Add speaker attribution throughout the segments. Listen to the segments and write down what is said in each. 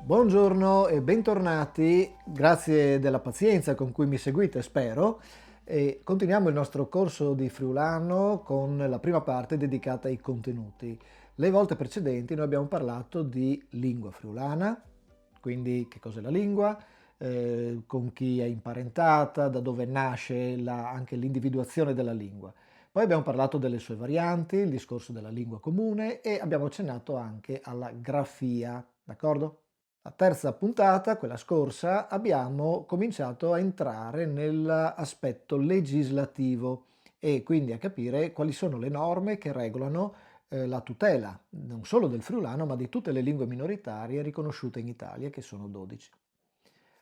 Speaker 1: Buongiorno e bentornati, grazie della pazienza con cui mi seguite, spero. E continuiamo il nostro corso di friulano con la prima parte dedicata ai contenuti. Le volte precedenti noi abbiamo parlato di lingua friulana, quindi che cos'è la lingua, con chi è imparentata, da dove nasce anche l'individuazione della lingua. Poi abbiamo parlato delle sue varianti, il discorso della lingua comune e abbiamo accennato anche alla grafia, d'accordo? La terza puntata, quella scorsa, abbiamo cominciato a entrare nell'aspetto legislativo e quindi a capire quali sono le norme che regolano la tutela non solo del friulano ma di tutte le lingue minoritarie riconosciute in Italia, che sono 12.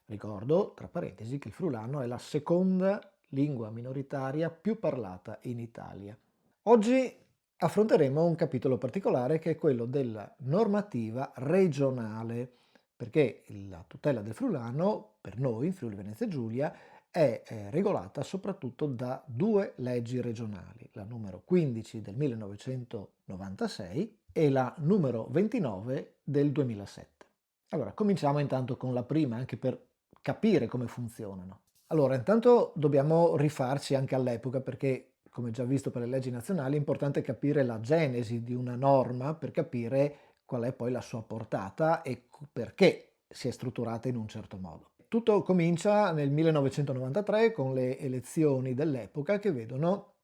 Speaker 1: Ricordo, tra parentesi, che il friulano è la seconda lingua minoritaria più parlata in Italia. Oggi affronteremo un capitolo particolare che è quello della normativa regionale, perché la tutela del friulano, per noi in Friuli Venezia Giulia, è regolata soprattutto da due leggi regionali, la numero 15 del 1996 e la numero 29 del 2007. Allora, cominciamo intanto con la prima, anche per capire come funzionano. Allora, intanto dobbiamo rifarci anche all'epoca perché, come già visto per le leggi nazionali, è importante capire la genesi di una norma per capire qual è poi la sua portata e perché si è strutturata in un certo modo. Tutto comincia nel 1993 con le elezioni dell'epoca che vedono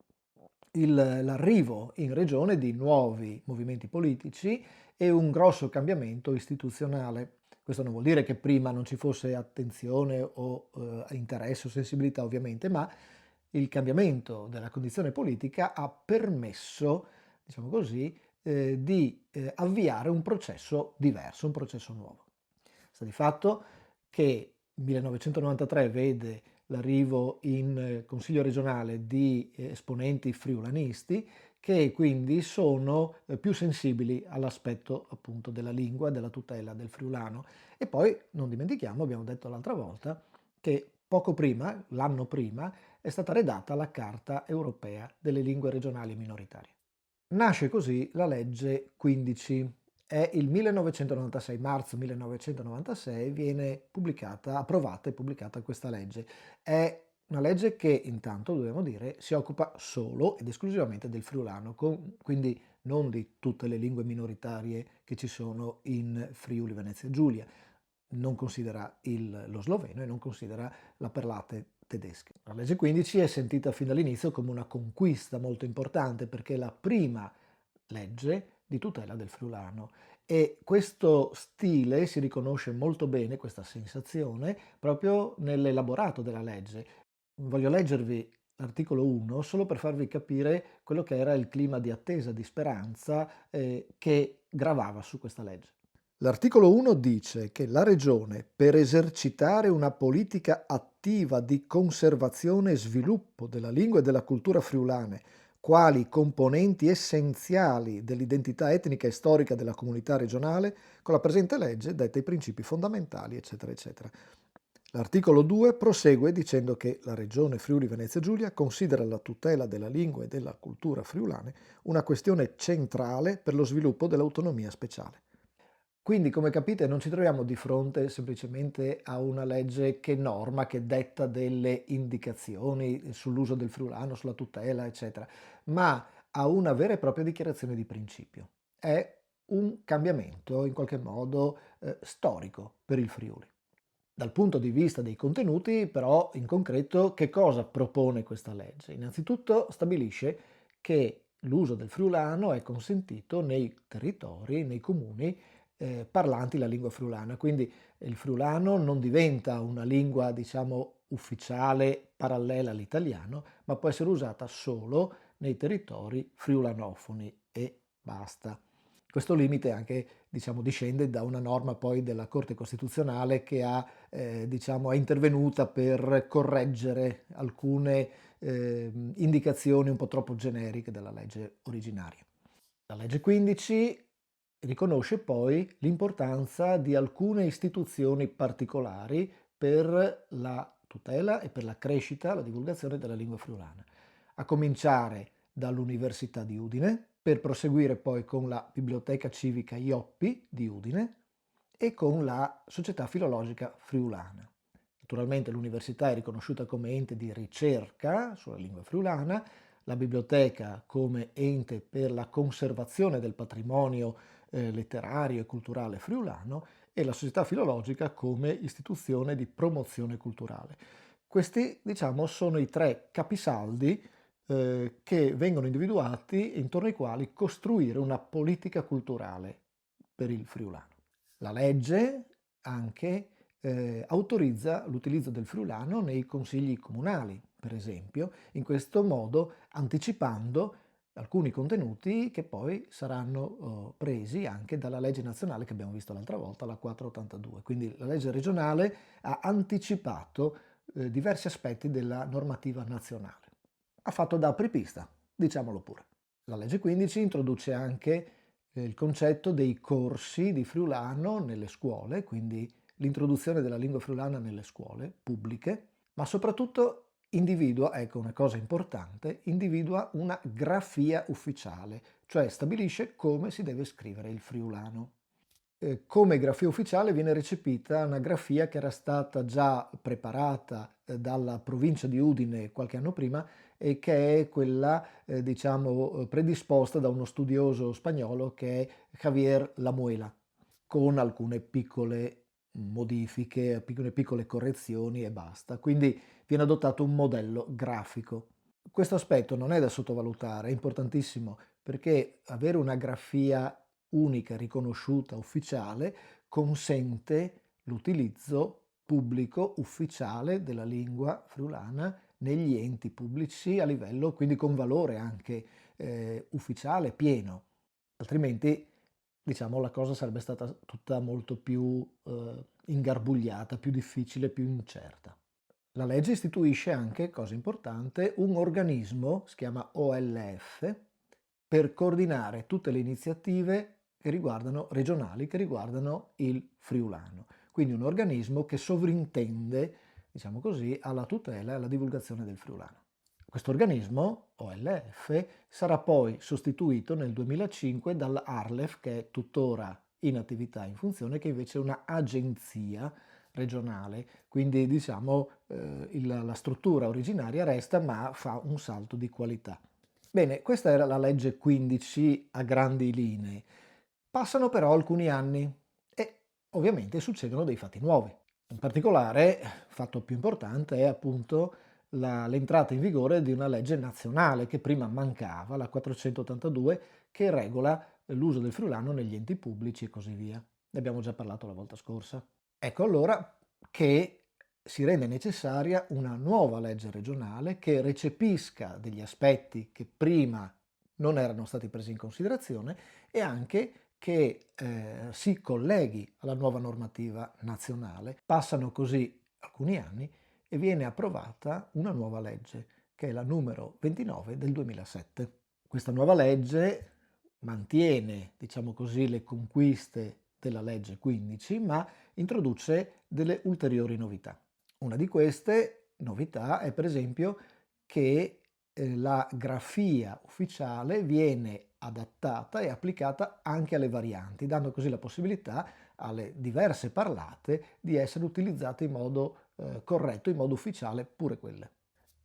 Speaker 1: l'arrivo in regione di nuovi movimenti politici e un grosso cambiamento istituzionale. Questo non vuol dire che prima non ci fosse attenzione o interesse o sensibilità ovviamente, ma il cambiamento della condizione politica ha permesso, diciamo così, di avviare un processo diverso, un processo nuovo. Sta di fatto che il 1993 vede l'arrivo in Consiglio regionale di esponenti friulanisti che quindi sono più sensibili all'aspetto appunto della lingua, della tutela del friulano. E poi non dimentichiamo, abbiamo detto l'altra volta, che poco prima, l'anno prima, è stata redatta la Carta europea delle lingue regionali minoritarie. Nasce così la legge 15. È il 1996, marzo 1996, viene pubblicata, approvata e pubblicata questa legge. È una legge che intanto, dobbiamo dire, si occupa solo ed esclusivamente del friulano, quindi non di tutte le lingue minoritarie che ci sono in Friuli Venezia Giulia. Non considera lo sloveno e non considera la parlate tedesche. La legge 15 è sentita fin dall'inizio come una conquista molto importante perché è la prima legge di tutela del friulano e questo stile si riconosce molto bene, questa sensazione, proprio nell'elaborato della legge. Voglio leggervi l'articolo 1 solo per farvi capire quello che era il clima di attesa, di speranza che gravava su questa legge. L'articolo 1 dice che la Regione, per esercitare una politica attiva di conservazione e sviluppo della lingua e della cultura friulane, quali componenti essenziali dell'identità etnica e storica della comunità regionale, con la presente legge detta i principi fondamentali, eccetera, eccetera. L'articolo 2 prosegue dicendo che la Regione Friuli Venezia Giulia considera la tutela della lingua e della cultura friulane una questione centrale per lo sviluppo dell'autonomia speciale. Quindi, come capite, non ci troviamo di fronte semplicemente a una legge che norma, che detta delle indicazioni sull'uso del friulano, sulla tutela, eccetera, ma a una vera e propria dichiarazione di principio. È un cambiamento, in qualche modo, storico per il Friuli. Dal punto di vista dei contenuti, però, in concreto, che cosa propone questa legge? Innanzitutto stabilisce che l'uso del friulano è consentito nei territori, nei comuni parlanti la lingua friulana, quindi il friulano non diventa una lingua, diciamo, ufficiale parallela all'italiano, ma può essere usata solo nei territori friulanofoni e basta. Questo limite anche, diciamo, discende da una norma poi della Corte Costituzionale che diciamo, è intervenuta per correggere alcune indicazioni un po' troppo generiche della legge originaria. La legge 15 riconosce poi l'importanza di alcune istituzioni particolari per la tutela e per la crescita, la divulgazione della lingua friulana, a cominciare dall'Università di Udine, per proseguire poi con la Biblioteca Civica Ioppi di Udine e con la Società Filologica Friulana. Naturalmente l'università è riconosciuta come ente di ricerca sulla lingua friulana, la biblioteca come ente per la conservazione del patrimonio letterario e culturale friulano e la Società Filologica come istituzione di promozione culturale. Questi, diciamo, sono i tre capisaldi che vengono individuati intorno ai quali costruire una politica culturale per il friulano. La legge anche autorizza l'utilizzo del friulano nei consigli comunali, per esempio, in questo modo anticipando alcuni contenuti che poi saranno presi anche dalla legge nazionale che abbiamo visto l'altra volta, la 482. Quindi la legge regionale ha anticipato diversi aspetti della normativa nazionale. Ha fatto da apripista, diciamolo pure. La legge 15 introduce anche il concetto dei corsi di friulano nelle scuole, quindi l'introduzione della lingua friulana nelle scuole pubbliche, ma soprattutto individua, ecco una cosa importante, individua una grafia ufficiale, cioè stabilisce come si deve scrivere il friulano. Come grafia ufficiale viene recepita una grafia che era stata già preparata dalla provincia di Udine qualche anno prima e che è quella, diciamo, predisposta da uno studioso spagnolo che è Javier Lamuela, con alcune piccole modifiche, alcune piccole correzioni e basta. Quindi viene adottato un modello grafico. Questo aspetto non è da sottovalutare, è importantissimo perché avere una grafia unica, riconosciuta, ufficiale, consente l'utilizzo pubblico ufficiale della lingua friulana negli enti pubblici a livello, quindi con valore anche ufficiale, pieno. Altrimenti, diciamo, la cosa sarebbe stata tutta molto più ingarbugliata, più difficile, più incerta. La legge istituisce anche, cosa importante, un organismo, si chiama OLF, per coordinare tutte le iniziative che riguardano, regionali che riguardano il friulano. Quindi un organismo che sovrintende, diciamo così, alla tutela e alla divulgazione del friulano. Questo organismo, OLF, sarà poi sostituito nel 2005 dall'ARLEF, che è tuttora in attività, in funzione, che invece è un'agenzia regionale, quindi diciamo la struttura originaria resta ma fa un salto di qualità. Bene, questa era la legge 15 a grandi linee. Passano però alcuni anni e ovviamente succedono dei fatti nuovi. In particolare, fatto più importante è appunto l'entrata in vigore di una legge nazionale che prima mancava, la 482, che regola l'uso del friulano negli enti pubblici e così via. Ne abbiamo già parlato la volta scorsa. Ecco allora che si rende necessaria una nuova legge regionale che recepisca degli aspetti che prima non erano stati presi in considerazione e anche che si colleghi alla nuova normativa nazionale. Passano così alcuni anni e viene approvata una nuova legge, che è la numero 29 del 2007. Questa nuova legge mantiene, diciamo così, le conquiste della legge 15, ma introduce delle ulteriori novità. Una di queste novità è per esempio che la grafia ufficiale viene adattata e applicata anche alle varianti, dando così la possibilità alle diverse parlate di essere utilizzate in modo corretto, in modo ufficiale, pure quelle.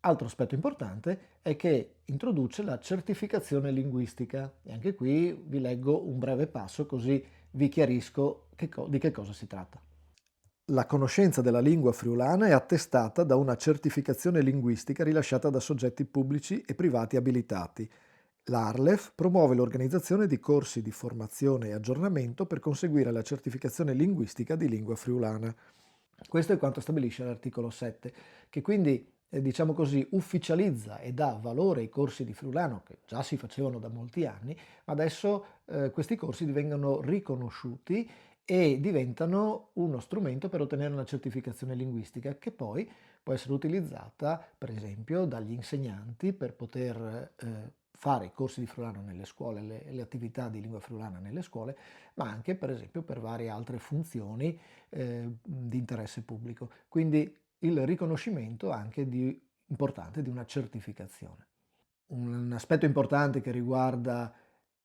Speaker 1: Altro aspetto importante è che introduce la certificazione linguistica e anche qui vi leggo un breve passo così vi chiarisco di che cosa si tratta. La conoscenza della lingua friulana è attestata da una certificazione linguistica rilasciata da soggetti pubblici e privati abilitati. L'ARLEF promuove l'organizzazione di corsi di formazione e aggiornamento per conseguire la certificazione linguistica di lingua friulana. Questo è quanto stabilisce l'articolo 7, che quindi, diciamo così, ufficializza e dà valore ai corsi di friulano, che già si facevano da molti anni, ma adesso questi corsi vengono riconosciuti e diventano uno strumento per ottenere una certificazione linguistica che poi può essere utilizzata, per esempio, dagli insegnanti per poter fare i corsi di friulano nelle scuole, le attività di lingua friulana nelle scuole, ma anche, per esempio, per varie altre funzioni di interesse pubblico. Quindi il riconoscimento anche importante di una certificazione. Un aspetto importante che riguarda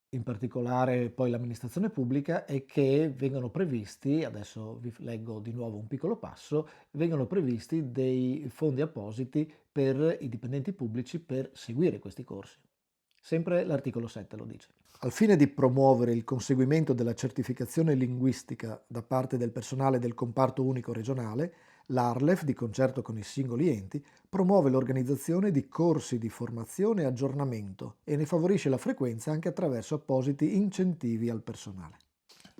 Speaker 1: in particolare poi l'amministrazione pubblica, è che vengono previsti, adesso vi leggo di nuovo un piccolo passo, vengono previsti dei fondi appositi per i dipendenti pubblici per seguire questi corsi. Sempre l'articolo 7 lo dice. Al fine di promuovere il conseguimento della certificazione linguistica da parte del personale del comparto unico regionale, l'ARLEF, di concerto con i singoli enti, promuove l'organizzazione di corsi di formazione e aggiornamento e ne favorisce la frequenza anche attraverso appositi incentivi al personale.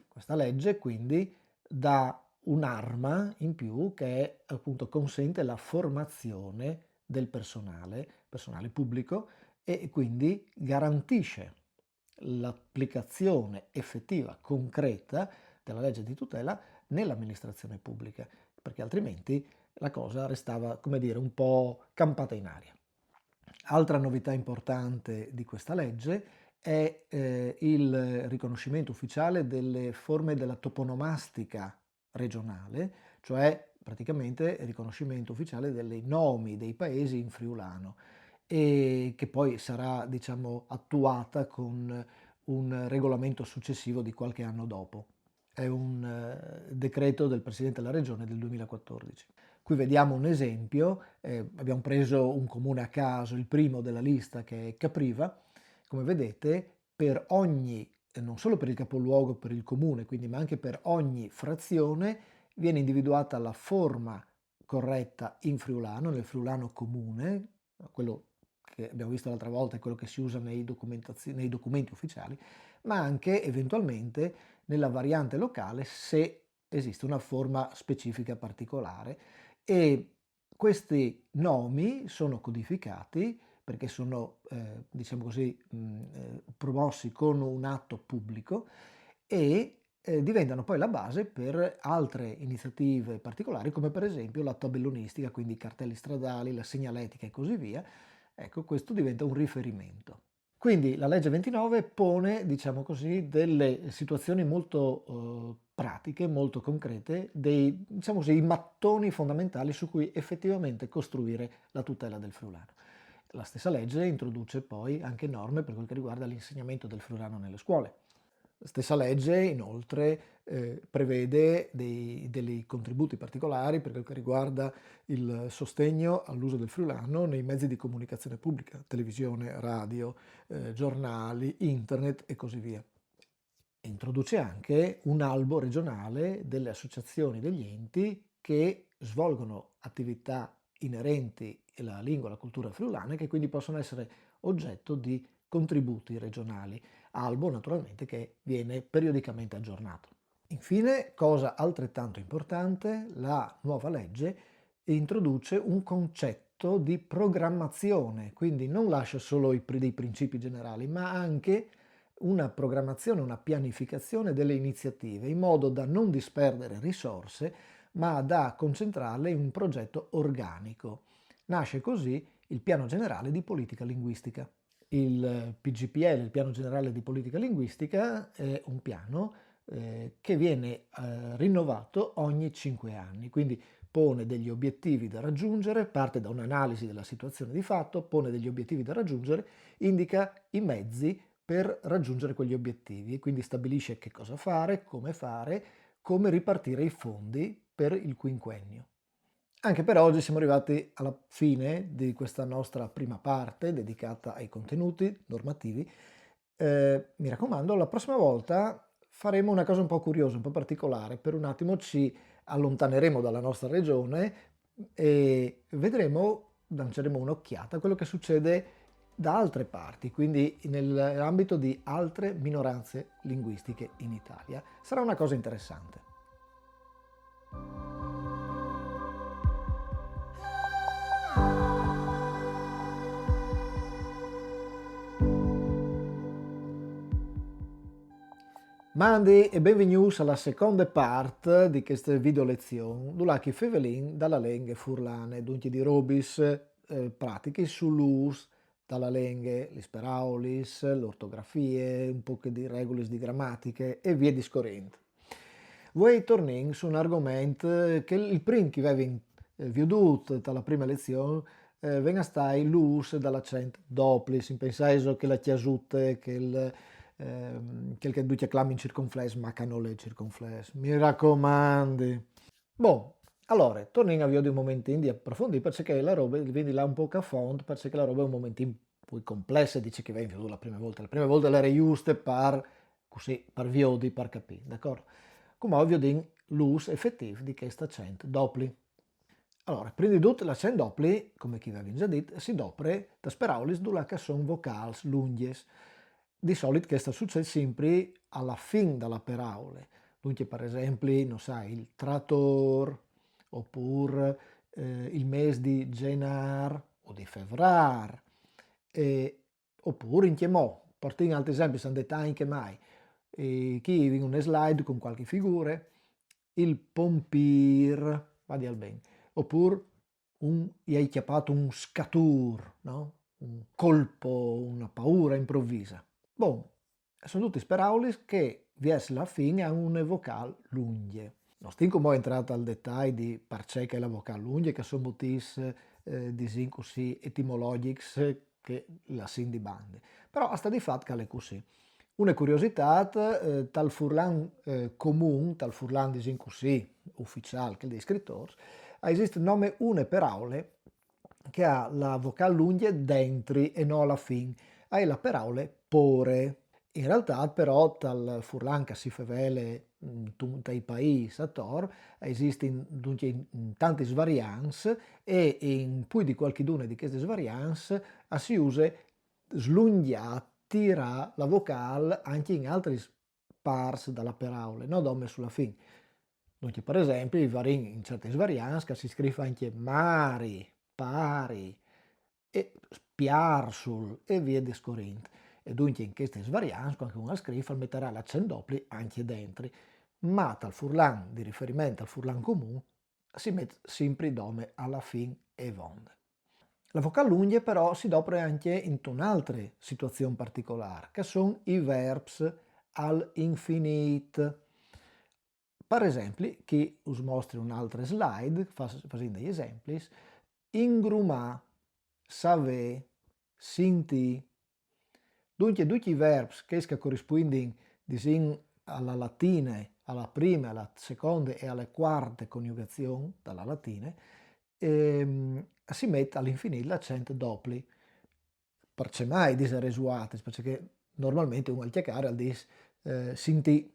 Speaker 1: Questa legge quindi dà un'arma in più che appunto consente la formazione del personale pubblico, e quindi garantisce l'applicazione effettiva, concreta della legge di tutela nell'amministrazione pubblica, perché altrimenti la cosa restava, come dire, un po' campata in aria. Altra novità importante di questa legge è il riconoscimento ufficiale delle forme della toponomastica regionale, cioè praticamente il riconoscimento ufficiale dei nomi dei paesi in friulano, e che poi sarà, diciamo, attuata con un regolamento successivo di qualche anno dopo. È un decreto del Presidente della Regione del 2014. Qui vediamo un esempio, abbiamo preso un comune a caso, il primo della lista, che è Capriva. Come vedete, per ogni, non solo per il capoluogo, per il comune, quindi, ma anche per ogni frazione, viene individuata la forma corretta in friulano, nel friulano comune, quello che abbiamo visto l'altra volta è quello che si usa nei documenti ufficiali, ma anche eventualmente nella variante locale se esiste una forma specifica particolare. E questi nomi sono codificati perché sono, diciamo così, promossi con un atto pubblico, e diventano poi la base per altre iniziative particolari, come per esempio la tabellonistica, quindi i cartelli stradali, la segnaletica e così via. Ecco, questo diventa un riferimento. Quindi la legge 29 pone, diciamo così, delle situazioni molto pratiche, molto concrete, dei, diciamo così, i mattoni fondamentali su cui effettivamente costruire la tutela del friulano. La stessa legge introduce poi anche norme per quel che riguarda l'insegnamento del friulano nelle scuole. La stessa legge inoltre prevede dei contributi particolari per quel che riguarda il sostegno all'uso del friulano nei mezzi di comunicazione pubblica, televisione, radio, giornali, internet e così via. Introduce anche un albo regionale delle associazioni degli enti che svolgono attività inerenti alla lingua e alla cultura friulana e che quindi possono essere oggetto di contributi regionali. Albo naturalmente che viene periodicamente aggiornato. Infine, cosa altrettanto importante, la nuova legge introduce un concetto di programmazione, quindi non lascia solo dei principi generali, ma anche una programmazione, una pianificazione delle iniziative, in modo da non disperdere risorse, ma da concentrarle in un progetto organico. Nasce così il Piano Generale di Politica Linguistica. Il PGPL, il Piano Generale di Politica Linguistica, è un piano che viene rinnovato ogni 5 anni, quindi pone degli obiettivi da raggiungere, parte da un'analisi della situazione di fatto, pone degli obiettivi da raggiungere, indica i mezzi per raggiungere quegli obiettivi e quindi stabilisce che cosa fare, come ripartire i fondi per il quinquennio. Anche per oggi siamo arrivati alla fine di questa nostra prima parte dedicata ai contenuti normativi. Mi raccomando, la prossima volta faremo una cosa un po' curiosa, un po' particolare. Per un attimo ci allontaneremo dalla nostra regione e vedremo, lanceremo un'occhiata a quello che succede da altre parti, quindi nell'ambito di altre minoranze linguistiche in Italia. Sarà una cosa interessante. Mandi e benvenuti alla seconda parte di questa video lezione, dove chi fevelin dalla lingua furlane, dunque di robis pratiche sull'us dalla lingua, le speraulis, le ortografie, un po' di regole di grammatiche e via discorrendo. Voi torniamo su un argomento che il primo che avevi veduto dalla prima lezione venga stai l'us dall'accento doplis, in pensaio che la chiasute, che quel che dice clam in circonflesso, ma che non è circonflesso. Mi raccomandi. Boh, allora, torniamo a vedere un momento di approfondire, perché la roba, vedi là un po' a fondo, perché la roba è un momento un po' complessa, dice che viene venuto la prima volta. La prima volta le giuste per, così, per vedere, per capire, d'accordo? Come ovvio, di l'uso effettivo di questo accento doppli. Allora, prima di tutto l'accento doppli, come chi aveva già detto, si dopre da speraulis dove che sono vocali lunghe. Di solito questo succede sempre alla fine della paraula. Dunque, per esempio, non sai, il trattore, oppure il mese di gennaio o di febbraio, oppure in chiamò. Portiamo altri esempi, sono dettagli che mai. Chi in una slide con qualche figura, il pompir, vadi al bene, oppure gli hai chiappato un scatur, no? Un colpo, una paura improvvisa. Bon, sono tutti speraulis che verso la fine hanno una vocale lunghe. Non stiamo come entrato al dettaglio di perché che la vocale lunghe, che sono motivi disin così etimologici che la sin di bande. Però sta di fatto che è così. Una curiosità, tal furlan comune, tal furlan disin così, ufficiale, che dei scrittori, esiste nome une per aule che ha la vocale lunga dentro e non alla fine, e la per aule pore. In realtà però tal furlan che si fevele in tutti i paesi attor esiste in tante svarianze e in più di qualcheduna di queste svarianze si usa slungiare, tirare la vocale anche in altri parts della paraula, non dome sulla fine. Dunque, per esempio, in certe svarianze si scrive anche mari, pari, e spiarsul e via discorrendo. E dunque in queste svarianze, quando uno scrive, metterà l'accento doppio anche dentro, ma dal furlan di riferimento al furlan comune si mette sempre nome alla fine e vonde. La vocale lunga però si dopre anche in un'altra situazione particolare, che sono i verbs all'infinito. Per esempio, che us mostri un'altra slide, facendo degli esempi, ingrumà, saver, sentì. Dunque, tutti i verbi che corrispondono alla latina, alla prima, alla seconda e alla quarta coniugazione dalla latina, si mette all'infinito l'accento doppio. Perché mai dice resuate? Perché normalmente uno al chiacchiere dice sentì,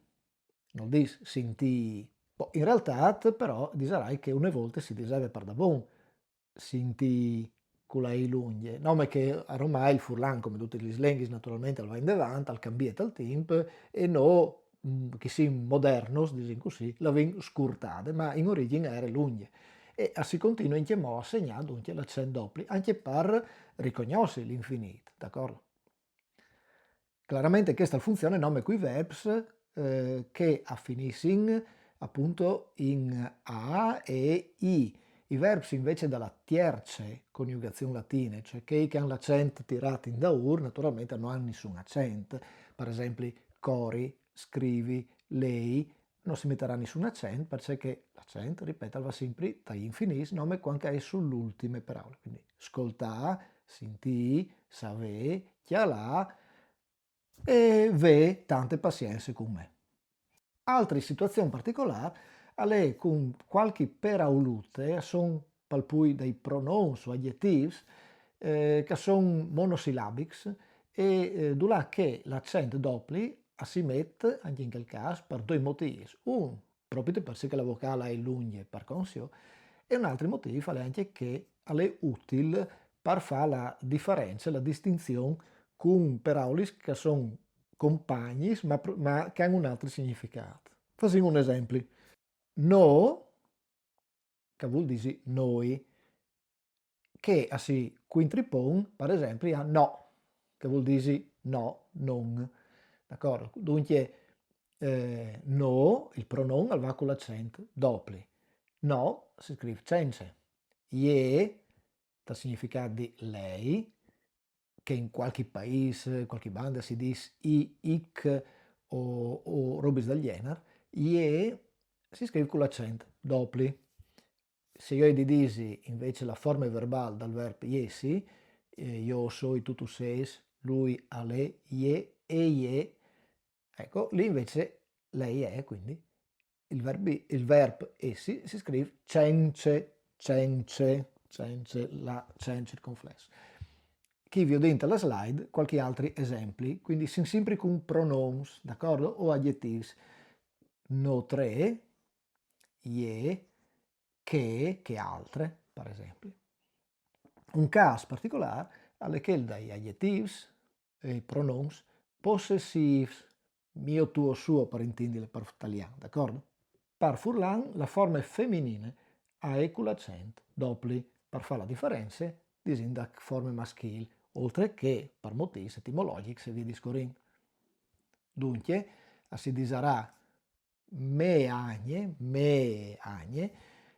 Speaker 1: non dice sentì. In realtà però dicerai che una volta si diceva per da buon sentì con le lunghe, no, ma che ormai il furlan, come tutti gli slang, naturalmente va in davanti, al cambiato al tempo e no, che si modernos, diciamo così, la vengono scurtate, ma in origine era lunghe. E si continua in chiamò a segnare dunque l'accento doppio, anche per riconoscere l'infinito, d'accordo? Chiaramente questa funzione nome qui verbs che affiniscono appunto in a e i. I verbs invece dalla terza coniugazione latina, cioè che hanno l'accento tirato in daur, naturalmente non hanno nessun accento. Per esempio, cori, scrivi, lei, non si metterà nessun accento perché l'accento, ripeto, va sempre dagli infinis, nome quando è sull'ultime parole. Quindi, ascoltà, sentì, savè, chialà e ve tante pazienze con me. Altre situazioni particolari, alle con qualche peraulute, sono palpui dei pronoun o aggettivi che sono monosillabici e là che l'accento doppio si mette anche in quel caso per due motivi. Un, proprio perché la vocale è lunga per consio, e un altro motivo è anche che è utile per fare la differenza, la distinzione con paraulis che sono compagni ma che hanno un altro significato. Facciamo un esempio. No, che vuol dire noi, che si quintripon, per esempio, a no, che vuol dire no, non. D'accordo? Dunque, no, il pronoun va con l'accento doppio. No, si scrive senza. Ye, da significato di lei, che in qualche paese, qualche banda si dice i, ic o robe del genere, ie si scrive con l'accento doppio. Se io di disi invece la forma verbale dal verbo iesi, io so, tu sei, lui, ale, ie e ie,
Speaker 2: Ecco, lì invece lei è, quindi il verbo essi si scrive cence, cence, cence, la cence circonflesso. Chi vi ho dentro alla slide qualche altri esempi, quindi sono sempre con pronouns, d'accordo? O aggettivi. Notre, je, che altre, per esempio. Un caso particolare è quello degli aggettivi e pronouns possessivi, mio, tuo, suo, per intendere per italiano, d'accordo? Per Furlan la forma è femminile a con l'accento doppli per fare la differenza da forme maschili, oltre che per motivi etimologici e via discorrendo. Dunque, si disarà me agne,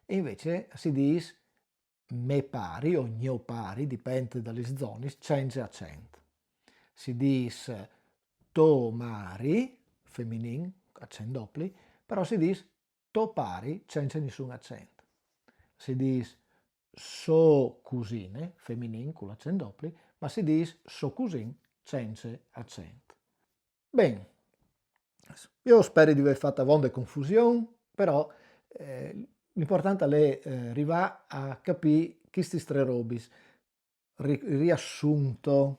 Speaker 2: e invece si dice me pari o gno pari, dipende dalle zone, change accent. Si dice to mari, femminile, accent doppli, però si dice to pari, senza nessun accento. Si dice so cusine, femminile, con l'accent doppli, ma si dice so cusin, senza accento. Bene, io spero di aver fatto vonde confusione, però l'importante è arrivare a capire questi tre robis. Riassunto,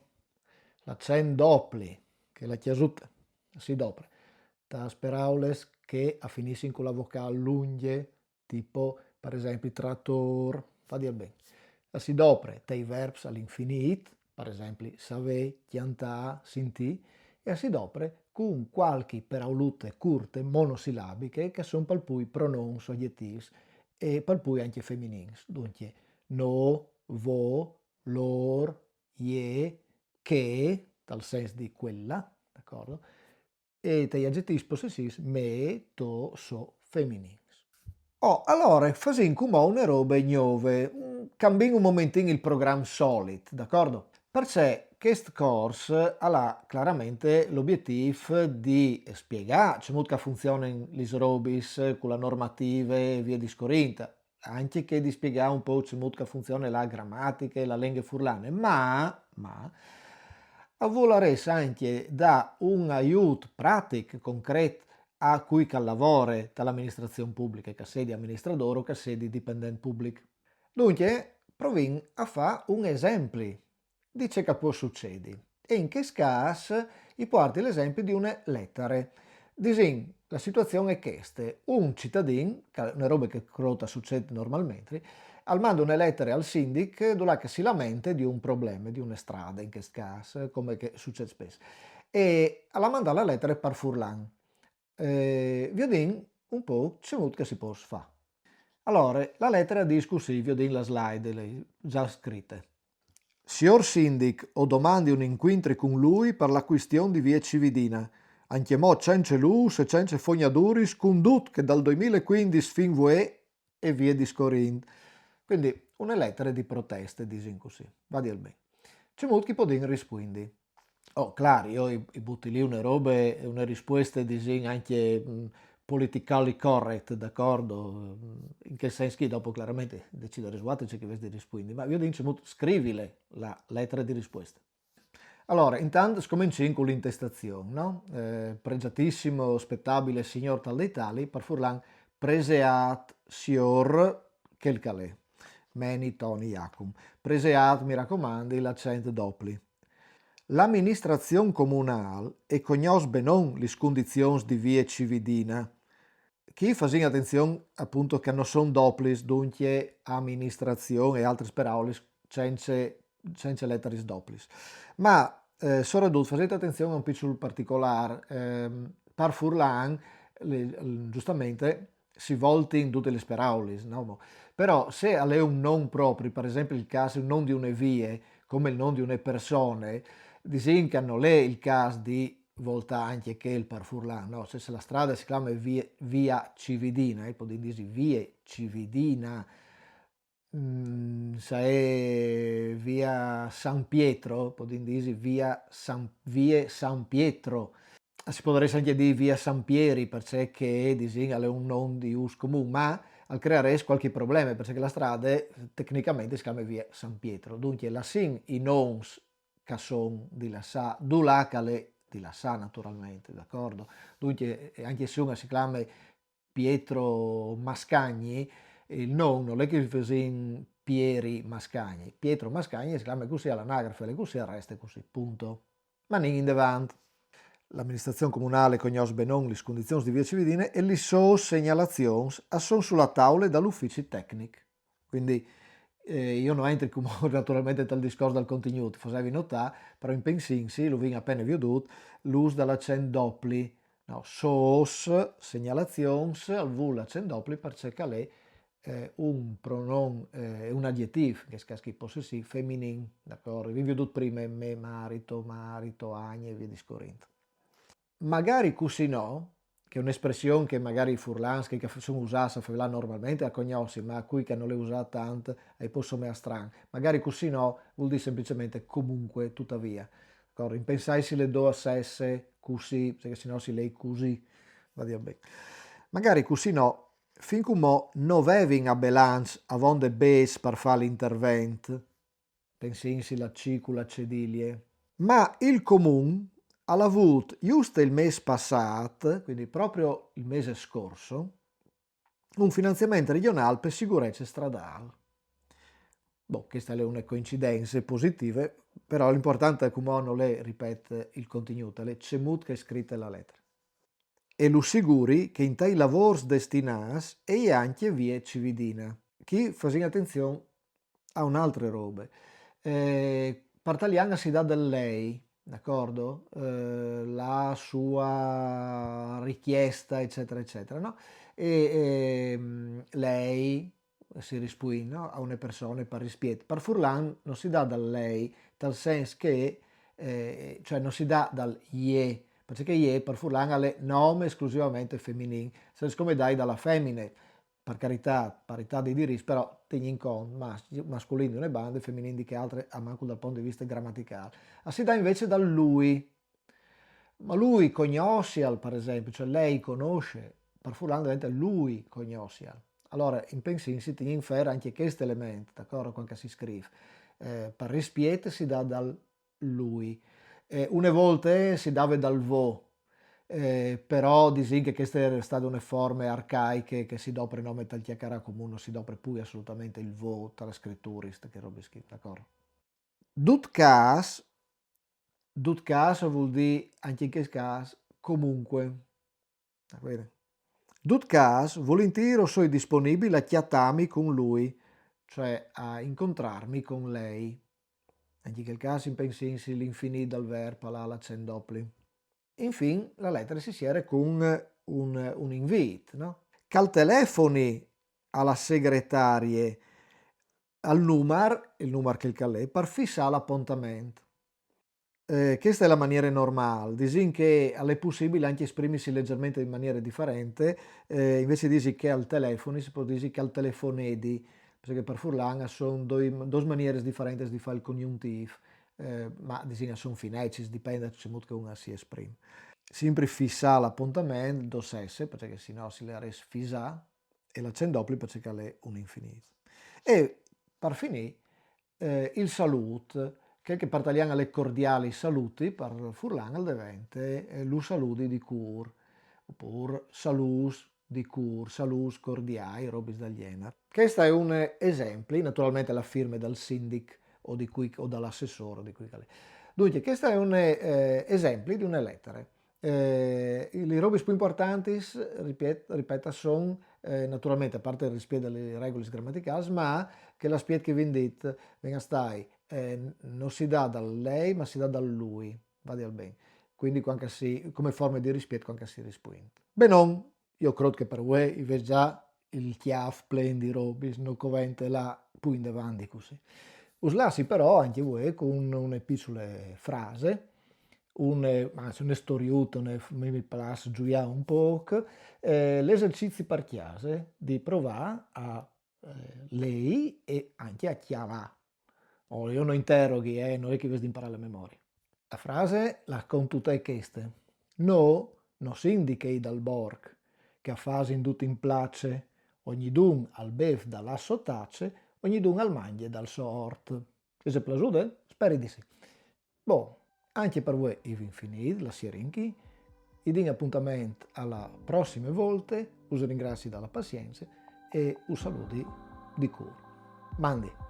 Speaker 2: l'accent doppli, che la chiasuta si dopre, da speraules che finiscono con la vocale lunghe, tipo per esempio trattor, fa dir bene. Si dopre dei verbs all'infinito, per esempio savè, chiantà, sentì, e si dopre con qualche paraolute curte monosillabiche che sono per cui pronouns aggettivi e per cui anche femminili. Dunque, no, vo, lor, je, che, dal senso di quella, d'accordo? E degli aggettivi possessivi me, to, so, femminili. Oh, allora, facciamo come robe nuove, cambiamo un momentino il programma solito, d'accordo? Perché questo corso ha chiaramente l'obiettivo di spiegare come funzionano le robe con la normativa e via discorrendo, anche che di spiegare un po' come funziona la grammatica e la lingua furlane, ma a volere anche da un aiuto pratico, concreto, a cui che lavora dall'amministrazione pubblica, che sia di amministratore o che sia di dipendente pubblico. Dunque, proviamo a fare un esempio di ciò che può succedere. E in questo caso, io porto l'esempio di una lettera. Disin, la situazione è questa. Un cittadino, che è una roba che crota succede normalmente, al manda una lettera al sindac dove si lamenta di un problema, di una strada in questo caso, come che succede spesso. E alla manda la lettera per Furlan. Vedin un po' che si può fare. Allora, la lettera dice così, vedin la slide, già scritte. Signor Sindic, ho domandi un incontro con lui per la questione di via Cividina. Anche mo c'è lus e c'è fognaduris con tut che dal 2015 fin vuè e via discorrendo. Quindi una lettera di proteste, disin così, va a dir bene. C'è molti che possono rispondere. Oh, claro, io butto lì una roba, una risposta disin anche politically correct, d'accordo? In che senso che dopo chiaramente decido risposta c'è che vedi rispondi, ma io dico scrivile la lettera di risposta. Allora, intanto scominciamo con l'intestazione, no? Pregiatissimo, spettabile signor tal dei tali, per Furlan, preseat signor quel calè. Meni, Toni, Iacum. Preseat, mi raccomandi, l'accento doppli. L'amministrazione comunale e conosce benon le condizioni di via cividina. Chi fa attenzione appunto che non sono doppli, dunque amministrazione e altre parole senza lettere doppli. Ma soprattutto fate attenzione a un piccolo particolare. Per Furlan, giustamente, si volti in tutte le parole, no? Però se è un non proprio, per esempio il caso un non di una vie, come il non di una persone, disincano lei il caso di volta anche che il per Furlan, no? Se la strada si chiama via Cividina, può dire via Cividina, se è via San Pietro, può dire vie San Pietro, si potrebbe anche dire via San Pieri, perché che è un non di us comune, ma al creare qualche problema, perché la strada tecnicamente si chiama via San Pietro, dunque la sin i nons che sono di la sa, dulà che
Speaker 1: di lassà naturalmente, d'accordo? Dunque, anche se uno si chiama Pietro Mascagni, il nome non è che si Pieri Mascagni, Pietro Mascagni si chiama così all'anagrafe, e così resta così, punto. Ma non in davanti. L'amministrazione comunale conosce benon le condizioni di via Cividine e le sue segnalazioni sono sulla tavola dall'ufficio tecnico. Quindi io non entro come naturalmente dal discorso del contenuto, facevi notare, però in pensinsi, lo vengo appena veduto, l'uso dell'accento doppli, no, sos, segnalazioni, al vu l'accento doppli per cercare un pronom, un aggettivo, che scaschi possessivo, femminile, d'accordo? Vi ho veduto prima me, marito, marito, agne e via discorrendo. Magari così no, che è un'espressione che magari i furlans che sono usati normalmente a cognosci, ma a cui che non le usate tanto e possono me strano. Magari così no, vuol dire semplicemente comunque, tuttavia. D'accordo? Impensai se le do a sesse, così, perché sennò si lei così, va dire bene. Magari così no, fin come non avevi a balance a vonde base per fare l'intervento, pensinsi la cicula cedilie, ma il comune ha avuto giusto il mese passato, quindi proprio il mese scorso, un finanziamento regionale per sicurezza stradale. Boh, queste sono una coincidenze positive, però l'importante è come non le ripete il contenuto, le cemut che è scritta la lettera. E lo sicuri che in tai lavori destinati e anche vie cividina. Chi fa attenzione a un'altra roba. Partaliana si dà del lei, d'accordo? La sua richiesta, eccetera, eccetera, no? Lei si risponde, no? A una persona per rispetto. Per Furlan non si dà dal lei, dal senso che, cioè non si dà dal ie, perché ie per Furlan ha le nome esclusivamente femminili, senso come dai dalla femmine per carità, parità di diritti, però tieni in conto mascolini di una banda e femminili di che altre a manco dal punto di vista grammaticale. Si dà invece da lui, ma lui conosce, per esempio, cioè lei conosce, per fulano diventa lui conosce. Allora, in pensiero si tiene in ferro anche questo elemento, d'accordo, quando si scrive. Per rispetto si dà dal lui. Una volta si dava dal vo, però disin che queste state une forme arcaiche che si dopre nome tal chiacchiera comune, non si dopre poi assolutamente il vo tra le scritture, che robe scritte, d'accordo? Dut cas vuol dire anche in questo caso comunque. Dut cas volentieri sono disponibile a chiattarmi con lui, cioè a incontrarmi con lei. Anche in quel caso in pensinsi l'infinito dal verbo l'accento doppli. Infine la lettera si chiude con un invito, no? Cal telefoni alla segretaria al numero, il numero che il calè, per fissare l'appuntamento. Questa è la maniera normale, disin che è possibile anche esprimersi leggermente in maniera differente, invece di che al telefono si può dire che al telefonedi, perché per furlanga sono due maniere differenti di fare il congiuntivo, ma disegna sono fineci, dipende da come che uno si esprime. Sempre fissa l'appuntamento, dos S, perché sennò si le res fissa, e l'accento doppio perché è un infinito. E per finire, il saluto, che per italiano le cordiali saluti, per furlan diventa lo saluti di cur, oppure salus di cur, salus cordiali, robis del genere. Questo è un esempio, naturalmente la firma dal sindic o dall'assessore di cui. Dunque, questo è un esempio di una lettera. Le robe più importanti, ripeto, sono naturalmente, a parte il rispetto delle regole grammaticali, ma che la spiet che viene detta, venga stai, non si dà dal lei, ma si dà dal lui, va al bene. Quindi come forma di rispetto quando si risponde. Benon, io credo che per voi invece già il chiaf plen di robis, non covente la poi in davanti così. Uslassi però anche voi con una piccola frase, anzi una storiuta, mi piace gioia un po', l'esercizio per chiase di provare a lei e anche a chiamare. Oh, io non interroghi, non è che vi imparare la memoria. La frase la conto te queste. No, non si indica dal borg, che a fase indut in place, ogni dun al bev dalla sottace, ogni dun al mangie dal suo ort. E se plasude? Speri di sì. Boh, Anche per voi è finito la sierinchi, vi do appuntamento alla prossima volta, us ringrazio dalla pazienza e un saluto di cuore. Mandi!